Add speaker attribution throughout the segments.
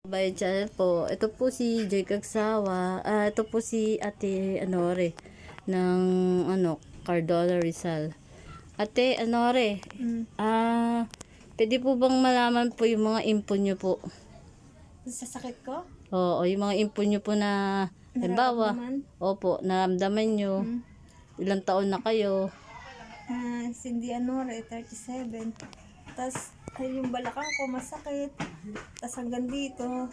Speaker 1: Bayan channel po. Ito po si Joy Kagsawa. Ito po si Ate Anore ng Cardona Rizal. Ate Anore, pwede po bang malaman po yung mga info nyo po?
Speaker 2: Sa sakit ko?
Speaker 1: Oo, yung mga info nyo po na halimbawa, opo, naramdaman nyo, ilang taon na kayo.
Speaker 2: Cindy Anore, 37. Tapos, yung balakang ko masakit. Tapos hanggang dito,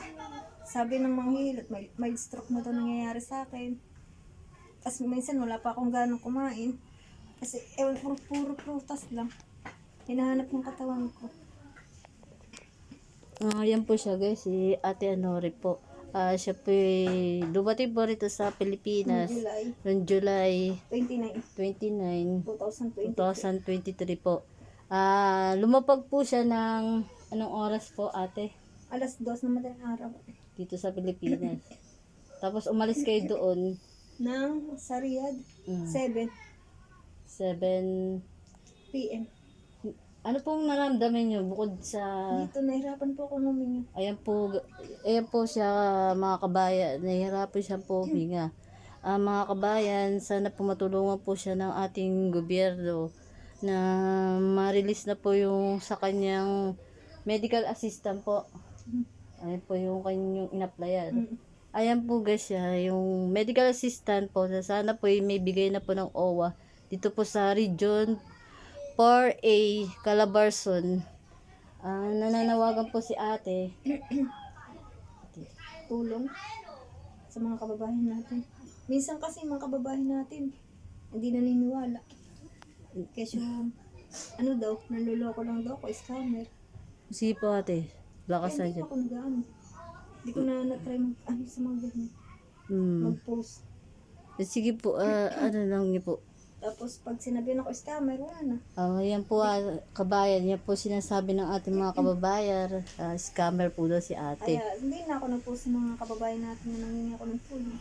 Speaker 2: sabi ng manghihilot, may stroke na to nangyayari sa akin. Tapos minsan wala pa akong ganong kumain. Kasi ewan ko, puro prutas lang. Hinahanap ng katawan ko.
Speaker 1: Yan po siya guys, si Ate Anore po. Siya po dumating po rito sa Pilipinas noong July 29, 2023 po. Lumapag po siya ng anong oras po ate?
Speaker 2: Alas 2 na madaling araw.
Speaker 1: Dito sa Pilipinas. Tapos umalis kayo doon
Speaker 2: Sa Riyadh, 7 p.m.
Speaker 1: Ano pong naramdaman nyo bukod sa...
Speaker 2: Dito nahirapan po ako huminga.
Speaker 1: Ayan po siya mga kabayan. Nahihirapan siya po huminga. Mga kabayan, sana po matulungan po siya ng ating gobyerno na ma-release na po yung sa kanyang medical assistant po. Ayan po yung kanyang in-applyan. Ayan po guys siya, yung medical assistant po, sana po may bigay na po ng OWA dito po sa region 4A, Calabarzon. Nananawagan po si ate.
Speaker 2: Tulong sa mga kababayan natin. Minsan kasi mga kababayan natin hindi naniniwala. Kasi nanluloko lang daw ako, scammer.
Speaker 1: Sige po ate, lakas na
Speaker 2: Hindi
Speaker 1: dyan.
Speaker 2: ako nag-ano. Hindi ko na na-try sa mga ganyan. Mag-post.
Speaker 1: Sige po, ano lang niyo po.
Speaker 2: Tapos pag sinabi ako scammer, wala na.
Speaker 1: Yan po kabayan, yan po sinasabi ng ating mga kababayan. Scammer po daw si ate.
Speaker 2: Kaya hindi na ako nag-post sa mga kababayan natin na nangingi ako ng tulong.